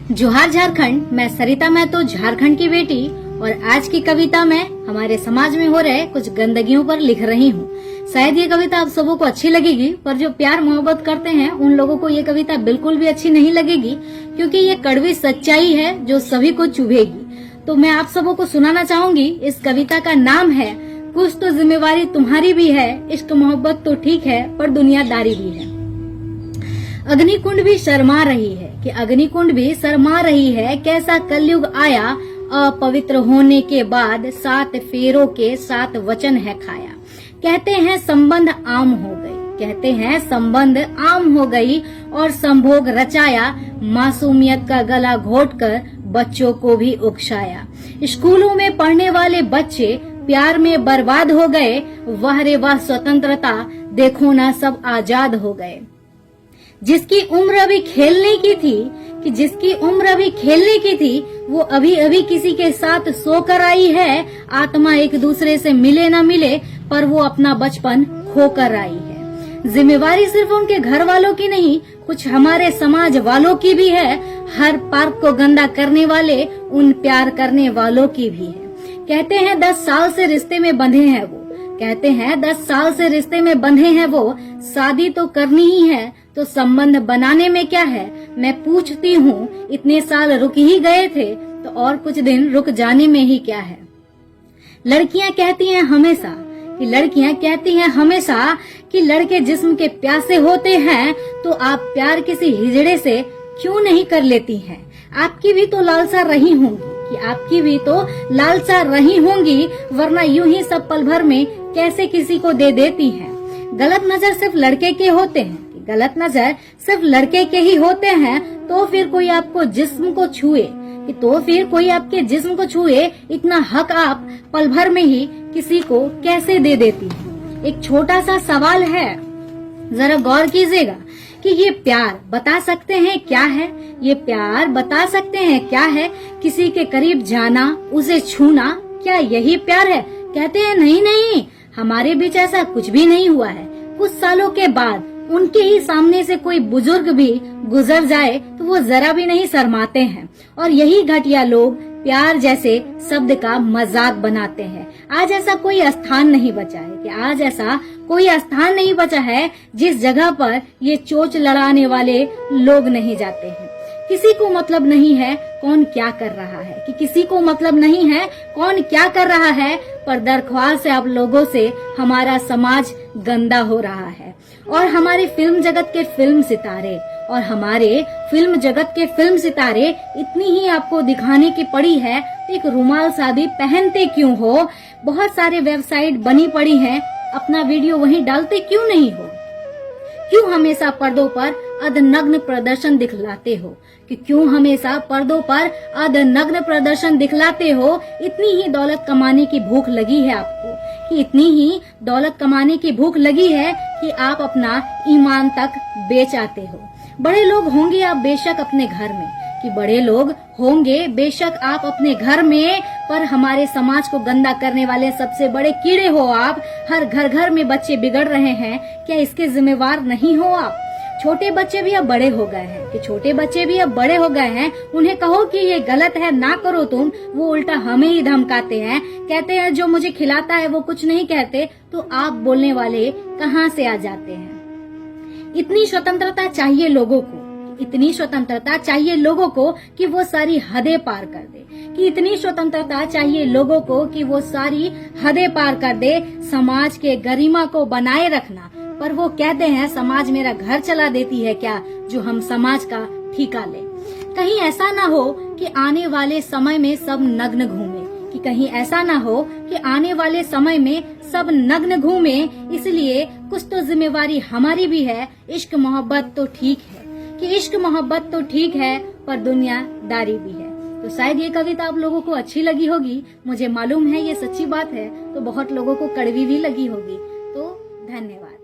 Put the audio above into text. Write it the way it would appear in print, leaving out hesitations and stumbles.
जोहार झारखंड। मैं सरिता महतो, झारखंड की बेटी, और आज की कविता मैं हमारे समाज में हो रहे कुछ गंदगियों पर लिख रही हूँ। शायद ये कविता आप सबों को अच्छी लगेगी, पर जो प्यार मोहब्बत करते हैं उन लोगों को ये कविता बिल्कुल भी अच्छी नहीं लगेगी, क्योंकि ये कड़वी सच्चाई है जो सभी को चुभेगी। तो मैं आप सबों को सुनाना चाहूंगी। इस कविता का नाम है कुछ तो जिम्मेवारी तुम्हारी भी है, इश्क मोहब्बत तो ठीक है पर दुनियादारी भी है। अग्निकुंड भी शर्मा रही है कि अग्निकुंड भी शर्मा रही है, कैसा कलयुग आया अपवित्र होने के बाद 7 फेरों के 7 वचन है खाया। कहते हैं संबंध आम हो गई, कहते हैं संबंध आम हो गई, और संभोग रचाया, मासूमियत का गला घोटकर बच्चों को भी उकसाया। स्कूलों में पढ़ने वाले बच्चे प्यार में बर्बाद हो गए, वाह रे वाह स्वतंत्रता, देखो ना सब आजाद हो गए। जिसकी उम्र अभी खेलने की थी वो अभी अभी किसी के साथ सोकर आई है। आत्मा एक दूसरे से मिले ना मिले, पर वो अपना बचपन खोकर आई है। जिम्मेवारी सिर्फ उनके घर वालों की नहीं, कुछ हमारे समाज वालों की भी है। हर पार्क को गंदा करने वाले उन प्यार करने वालों की भी है। कहते हैं 10 साल से रिश्ते में बंधे हैं वो, कहते हैं 10 साल से रिश्ते में बंधे हैं वो, शादी तो करनी ही है तो संबंध बनाने में क्या है। मैं पूछती हूँ इतने साल रुक ही गए थे तो और कुछ दिन रुक जाने में ही क्या है। लड़कियां कहती हैं हमेशा कि लड़के जिस्म के प्यासे होते हैं, तो आप प्यार किसी हिजड़े से क्यों नहीं कर लेती हैं। आपकी भी तो लालसा रही होंगी वरना यूं ही सब पल भर में कैसे किसी को दे देती हैं। गलत नजर सिर्फ लड़के के ही होते हैं, तो फिर कोई आपके जिस्म को छुए, इतना हक आप पल भर में ही किसी को कैसे दे देती हैं। एक छोटा सा सवाल है, जरा गौर कीजिएगा कि ये प्यार बता सकते हैं क्या है। किसी के करीब जाना, उसे छूना, क्या यही प्यार है। कहते हैं नहीं, हमारे बीच ऐसा कुछ भी नहीं हुआ है। कुछ सालों के बाद उनके ही सामने से कोई बुजुर्ग भी गुजर जाए तो वो जरा भी नहीं शर्माते हैं, और यही घटिया लोग प्यार जैसे शब्द का मजाक बनाते हैं। आज ऐसा कोई स्थान नहीं बचा है जिस जगह पर ये चोच लड़ाने वाले लोग नहीं जाते हैं। किसी को मतलब नहीं है कौन क्या कर रहा है, पर दरख्वास्त है आप लोगों से, हमारा समाज गंदा हो रहा है। और हमारे फिल्म जगत के फिल्म सितारे इतनी ही आपको दिखाने की पड़ी है, एक रुमाल शादी पहनते क्यों हो। बहुत सारे वेबसाइट बनी पड़ी हैं, अपना वीडियो वहीं डालते क्यों नहीं हो। क्यों हमेशा पर्दों पर अधनग्न प्रदर्शन दिखलाते हो। इतनी ही दौलत कमाने की भूख लगी है कि आप अपना ईमान तक बेच आते हो। बड़े लोग होंगे आप बेशक आप अपने घर में, पर हमारे समाज को गंदा करने वाले सबसे बड़े कीड़े हो आप। हर घर में बच्चे बिगड़ रहे हैं, क्या इसके जिम्मेवार नहीं हो आप। छोटे बच्चे भी अब बड़े हो गए हैं, उन्हें कहो कि ये गलत है, ना करो तुम, वो उल्टा हमें ही धमकाते हैं। कहते हैं जो मुझे खिलाता है वो कुछ नहीं कहते, तो आप बोलने वाले कहाँ से आ जाते हैं। इतनी स्वतंत्रता चाहिए लोगों को कि वो सारी हदें पार कर दे। समाज के गरिमा को बनाए रखना, पर वो कहते हैं समाज मेरा घर चला देती है क्या, जो हम समाज का ठिका ले। कहीं ऐसा ना हो कि आने वाले समय में सब नग्न घूमे, इसलिए कुछ तो जिम्मेवारी हमारी भी है। इश्क मोहब्बत तो ठीक है पर दुनियादारी भी है। तो शायद ये कविता आप लोगों को अच्छी लगी होगी, मुझे मालूम है ये सच्ची बात है, तो बहुत लोगों को कड़वी भी लगी होगी। तो धन्यवाद।